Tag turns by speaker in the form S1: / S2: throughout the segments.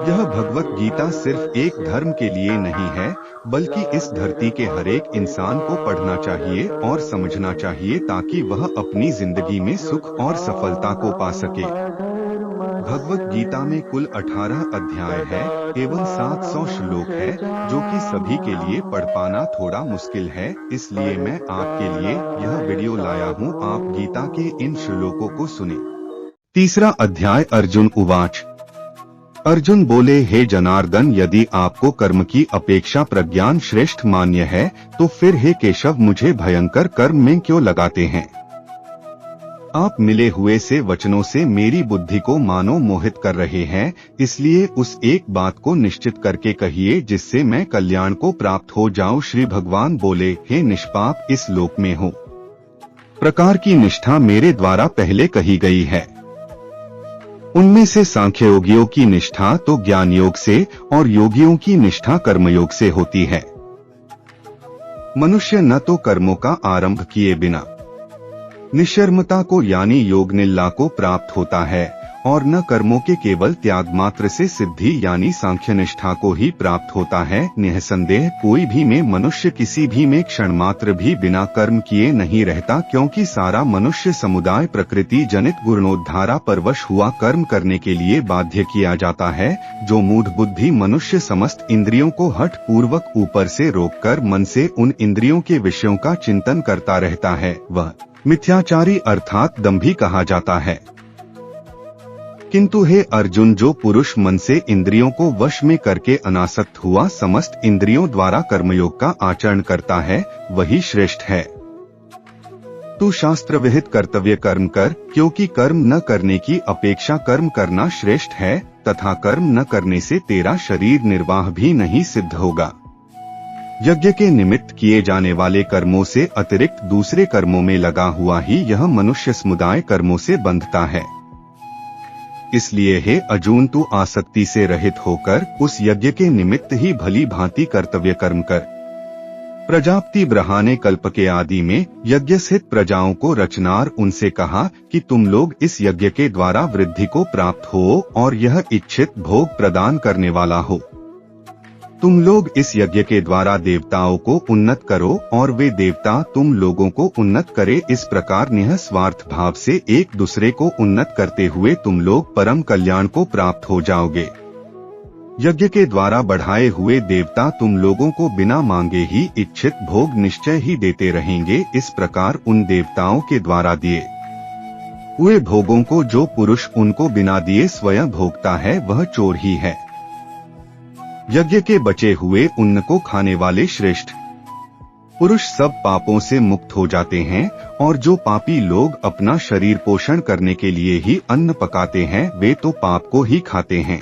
S1: यह भगवत गीता सिर्फ एक धर्म के लिए नहीं है, बल्कि इस धरती के हर एक इंसान को पढ़ना चाहिए और समझना चाहिए ताकि वह अपनी जिंदगी में सुख और सफलता को पा सके। भगवत गीता में कुल 18 अध्याय है एवं 700 श्लोक है, जो कि सभी के लिए पढ़ पाना थोड़ा मुश्किल है, इसलिए मैं आपके लिए यह वीडियो लाया हूँ। आप गीता के इन श्लोकों को सुने। तीसरा अध्याय। अर्जुन उवाच। अर्जुन बोले, हे जनार्दन, यदि आपको कर्म की अपेक्षा प्रज्ञान श्रेष्ठ मान्य है, तो फिर हे केशव मुझे भयंकर कर्म में क्यों लगाते हैं? आप मिले हुए से वचनों से मेरी बुद्धि को मानो मोहित कर रहे हैं, इसलिए उस एक बात को निश्चित करके कहिए जिससे मैं कल्याण को प्राप्त हो जाऊं। श्री भगवान बोले, हे निष्पाप, इस लोक में हो प्रकार की निष्ठा मेरे द्वारा पहले कही गई है। उनमें से सांख्य योगियों की निष्ठा तो ज्ञान योग से और योगियों की निष्ठा कर्मयोग से होती है। मनुष्य न तो कर्मों का आरंभ किए बिना निश्चर्मता को यानी योग निल्ला को प्राप्त होता है, और न कर्मों के केवल त्याग मात्र से सिद्धि यानी सांख्य निष्ठा को ही प्राप्त होता है। निःसंदेह कोई भी में मनुष्य किसी भी में क्षण मात्र भी बिना कर्म किए नहीं रहता, क्योंकि सारा मनुष्य समुदाय प्रकृति जनित गुणोद्धारा परवश हुआ कर्म करने के लिए बाध्य किया जाता है। जो मूढ़ बुद्धि मनुष्य समस्त इंद्रियों को हठ पूर्वक ऊपर से रोककर मन से उन इंद्रियों के विषयों का चिंतन करता रहता है, वह मिथ्याचारी अर्थात दंभी कहा जाता है। किंतु हे अर्जुन, जो पुरुष मन से इंद्रियों को वश में करके अनासक्त हुआ समस्त इंद्रियों द्वारा कर्मयोग का आचरण करता है, वही श्रेष्ठ है। तू शास्त्र विहित कर्तव्य कर्म कर, क्योंकि कर्म न करने की अपेक्षा कर्म करना श्रेष्ठ है, तथा कर्म न करने से तेरा शरीर निर्वाह भी नहीं सिद्ध होगा। यज्ञ के निमित्त किए जाने वाले कर्मों से अतिरिक्त दूसरे कर्मों में लगा हुआ ही यह मनुष्य समुदाय कर्मों से बंधता है। इसलिए हे अर्जुन, तू आसक्ति से रहित होकर उस यज्ञ के निमित्त ही भली भांति कर्तव्य कर्म कर। प्रजापति ब्रह्मा ने कल्प के आदि में यज्ञ स्थित प्रजाओं को रचनार उनसे कहा कि तुम लोग इस यज्ञ के द्वारा वृद्धि को प्राप्त हो और यह इच्छित भोग प्रदान करने वाला हो। तुम लोग इस यज्ञ के द्वारा देवताओं को उन्नत करो और वे देवता तुम लोगों को उन्नत करे। इस प्रकार निःस्वार्थ भाव से एक दूसरे को उन्नत करते हुए तुम लोग परम कल्याण को प्राप्त हो जाओगे। यज्ञ के द्वारा बढ़ाए हुए देवता तुम लोगों को बिना मांगे ही इच्छित भोग निश्चय ही देते रहेंगे। इस प्रकार उन देवताओं के द्वारा दिए हुए भोगों को जो पुरुष उनको बिना दिए स्वयं भोगता है, वह चोर ही है। यज्ञ के बचे हुए अन्न को खाने वाले श्रेष्ठ पुरुष सब पापों से मुक्त हो जाते हैं, और जो पापी लोग अपना शरीर पोषण करने के लिए ही अन्न पकाते हैं, वे तो पाप को ही खाते हैं।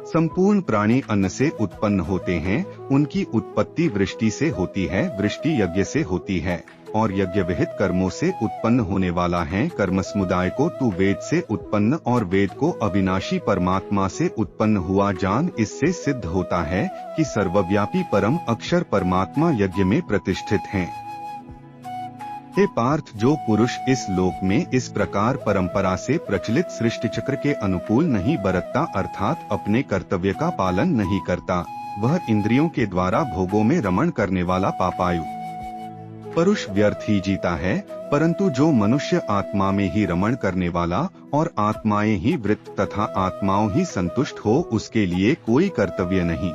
S1: संपूर्ण प्राणी अन्न से उत्पन्न होते हैं, उनकी उत्पत्ति वृष्टि से होती है, वृष्टि यज्ञ से होती है, और यज्ञ विहित कर्मों से उत्पन्न होने वाला है। कर्म समुदाय को तू वेद से उत्पन्न और वेद को अविनाशी परमात्मा से उत्पन्न हुआ जान। इससे सिद्ध होता है कि सर्वव्यापी परम अक्षर परमात्मा यज्ञ में प्रतिष्ठित हैं। हे पार्थ, जो पुरुष इस लोक में इस प्रकार परंपरा से प्रचलित सृष्टि चक्र के अनुकूल नहीं बरतता, अर्थात अपने कर्तव्य का पालन नहीं करता, वह इंद्रियों के द्वारा भोगों में रमण करने वाला पापायु पुरुष व्यर्थ ही जीता है। परंतु जो मनुष्य आत्मा में ही रमण करने वाला और आत्माएं ही वृत्त तथा आत्माओं ही संतुष्ट हो, उसके लिए कोई कर्तव्य नहीं।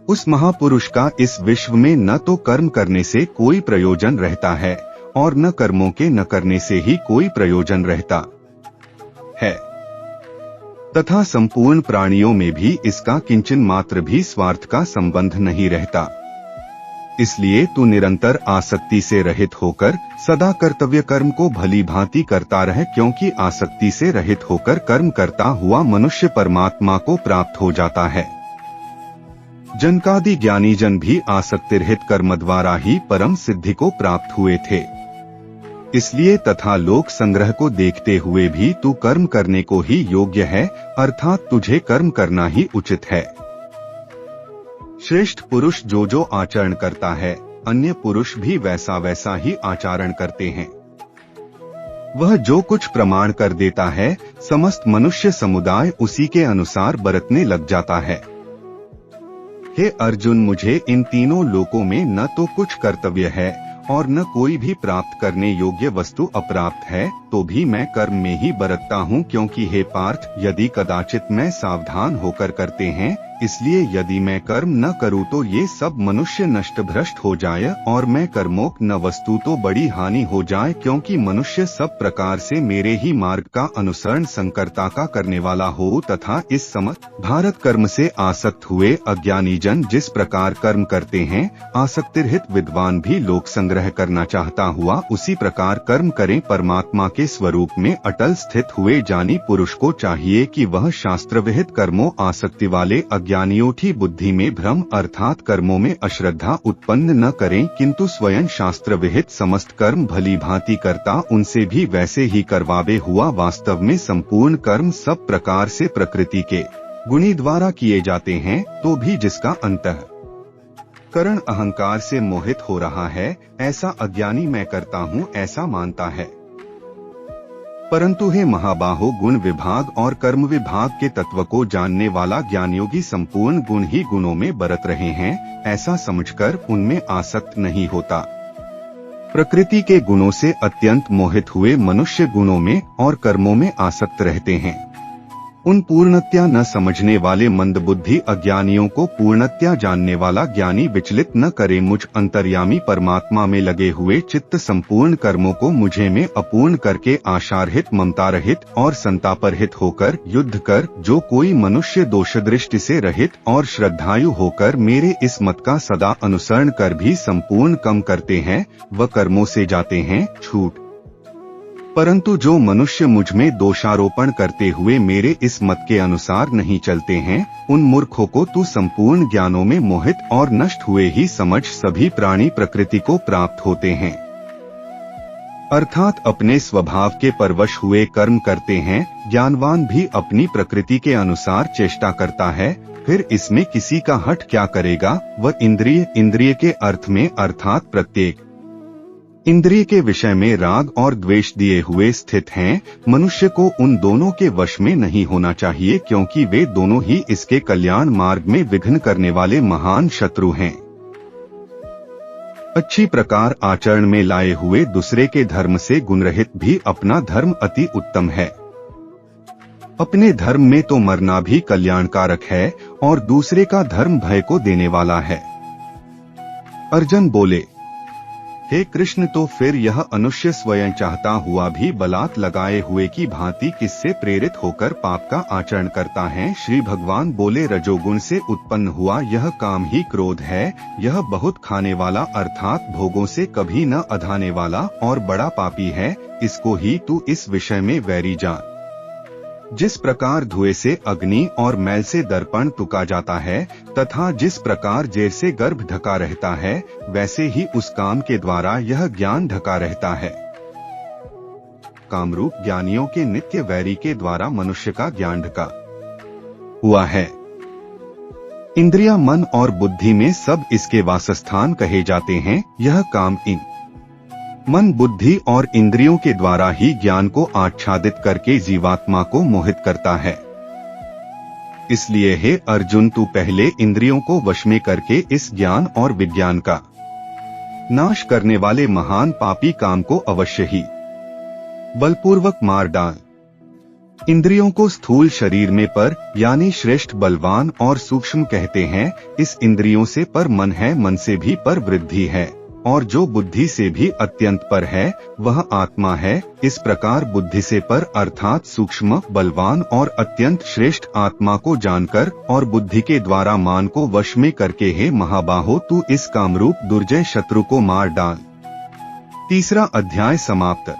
S1: उस महापुरुष का इस विश्व में न तो कर्म करने से कोई प्रयोजन रहता है और न कर्मों के न करने से ही कोई प्रयोजन रहता है, तथा संपूर्ण प्राणियों में भी इसका किंचन मात्र भी स्वार्थ का संबंध नहीं रहता। इसलिए तू निरंतर आसक्ति से रहित होकर सदा कर्तव्य कर्म को भली भांति करता रहे, क्योंकि आसक्ति से रहित होकर कर्म करता हुआ मनुष्य परमात्मा को प्राप्त हो जाता है। जनकादि ज्ञानी जन भी आसक्ति रहित कर्म द्वारा ही परम सिद्धि को प्राप्त हुए थे। इसलिए तथा लोक संग्रह को देखते हुए भी तू कर्म करने को ही योग्य है, अर्थात तुझे कर्म करना ही उचित है। श्रेष्ठ पुरुष जो जो आचरण करता है, अन्य पुरुष भी वैसा वैसा ही आचरण करते हैं। वह जो कुछ प्रमाण कर देता है, समस्त मनुष्य समुदाय उसी के अनुसार बरतने लग जाता है। हे अर्जुन, मुझे इन तीनों लोकों में न तो कुछ कर्तव्य है और न कोई भी प्राप्त करने योग्य वस्तु अप्राप्त है, तो भी मैं कर्म में ही बरतता हूँ, क्योंकि हे पार्थ, यदि कदाचित मैं सावधान होकर करते हैं, इसलिए यदि मैं कर्म न करूँ तो ये सब मनुष्य नष्ट भ्रष्ट हो जाए और मैं कर्मोक न वस्तु तो बड़ी हानि हो जाए, क्योंकि मनुष्य सब प्रकार से मेरे ही मार्ग का अनुसरण संकर्ता का करने वाला हो। तथा इस समय भारत कर्म से आसक्त हुए अज्ञानी जन जिस प्रकार कर्म करते हैं, आसक्तिरहित विद्वान भी लोक संग्रह करना चाहता हुआ उसी प्रकार कर्म करें। परमात्मा के स्वरूप में अटल स्थित हुए ज्ञानी पुरुष को चाहिए कि वह शास्त्र विहित कर्मों आसक्ति वाले ज्ञानियोठी बुद्धि में भ्रम अर्थात कर्मों में अश्रद्धा उत्पन्न न करें, किंतु स्वयं शास्त्र विहित समस्त कर्म भली भांति करता उनसे भी वैसे ही करवावे हुआ। वास्तव में संपूर्ण कर्म सब प्रकार से प्रकृति के गुणी द्वारा किए जाते हैं, तो भी जिसका अंतःकरण अहंकार से मोहित हो रहा है, ऐसा अज्ञानी मैं करता हूँ ऐसा मानता है। परंतु हे महाबाहो, गुण विभाग और कर्म विभाग के तत्व को जानने वाला ज्ञानयोगी संपूर्ण गुण ही गुणों में बरत रहे हैं, ऐसा समझकर उनमें आसक्त नहीं होता। प्रकृति के गुणों से अत्यंत मोहित हुए मनुष्य गुणों में और कर्मों में आसक्त रहते हैं। उन पूर्णत्या न समझने वाले मंदबुद्धि अज्ञानियों को पूर्णत्या जानने वाला ज्ञानी विचलित न करे। मुझ अंतर्यामी परमात्मा में लगे हुए चित्त संपूर्ण कर्मों को मुझे में अपूर्ण करके आशारहित, ममता रहित और संतापरहित होकर युद्ध कर। जो कोई मनुष्य दोष दृष्टि से रहित और श्रद्धायु होकर मेरे इस मत का सदा अनुसरण कर भी संपूर्ण कम करते हैं, वह कर्मों से जाते हैं छूट। परंतु जो मनुष्य मुझ में दोषारोपण करते हुए मेरे इस मत के अनुसार नहीं चलते हैं, उन मूर्खों को तू संपूर्ण ज्ञानों में मोहित और नष्ट हुए ही समझ। सभी प्राणी प्रकृति को प्राप्त होते हैं, अर्थात अपने स्वभाव के परवश हुए कर्म करते हैं। ज्ञानवान भी अपनी प्रकृति के अनुसार चेष्टा करता है, फिर इसमें किसी का हठ क्या करेगा। वह इंद्रिय के अर्थ में अर्थात प्रत्येक इंद्रिय के विषय में राग और द्वेष दिए हुए स्थित हैं। मनुष्य को उन दोनों के वश में नहीं होना चाहिए, क्योंकि वे दोनों ही इसके कल्याण मार्ग में विघ्न करने वाले महान शत्रु हैं। अच्छी प्रकार आचरण में लाए हुए दूसरे के धर्म से गुणरहित भी अपना धर्म अति उत्तम है। अपने धर्म में तो मरना भी कल्याणकारक है और दूसरे का धर्म भय को देने वाला है। अर्जुन बोले, हे कृष्ण, तो फिर यह अनुष्य स्वयं चाहता हुआ भी बलात् लगाए हुए की भांति किससे प्रेरित होकर पाप का आचरण करता है। श्री भगवान बोले, रजोगुण से उत्पन्न हुआ यह काम ही क्रोध है। यह बहुत खाने वाला अर्थात भोगों से कभी न अधाने वाला और बड़ा पापी है। इसको ही तू इस विषय में वैरी जान। जिस प्रकार धुएं से अग्नि और मैल से दर्पण तुका जाता है, तथा जिस प्रकार जेर से गर्भ ढका रहता है, वैसे ही उस काम के द्वारा यह ज्ञान ढका रहता है। कामरूप ज्ञानियों के नित्य वैरी के द्वारा मनुष्य का ज्ञान ढका हुआ है। इंद्रिया, मन और बुद्धि में सब इसके वासस्थान कहे जाते हैं। यह काम इन मन, बुद्धि और इंद्रियों के द्वारा ही ज्ञान को आच्छादित करके जीवात्मा को मोहित करता है। इसलिए हे अर्जुन, तू पहले इंद्रियों को वश में करके इस ज्ञान और विज्ञान का नाश करने वाले महान पापी काम को अवश्य ही बलपूर्वक मार डाल। इंद्रियों को स्थूल शरीर में पर यानी श्रेष्ठ, बलवान और सूक्ष्म कहते हैं। इस इंद्रियों से पर मन है, मन से भी पर वृद्धि है, और जो बुद्धि से भी अत्यंत पर है वह आत्मा है। इस प्रकार बुद्धि से पर अर्थात सूक्ष्म, बलवान और अत्यंत श्रेष्ठ आत्मा को जानकर और बुद्धि के द्वारा मान को वश में करके हे महाबाहो, तू इस कामरूप दुर्जय शत्रु को मार डाल। तीसरा अध्याय समाप्त।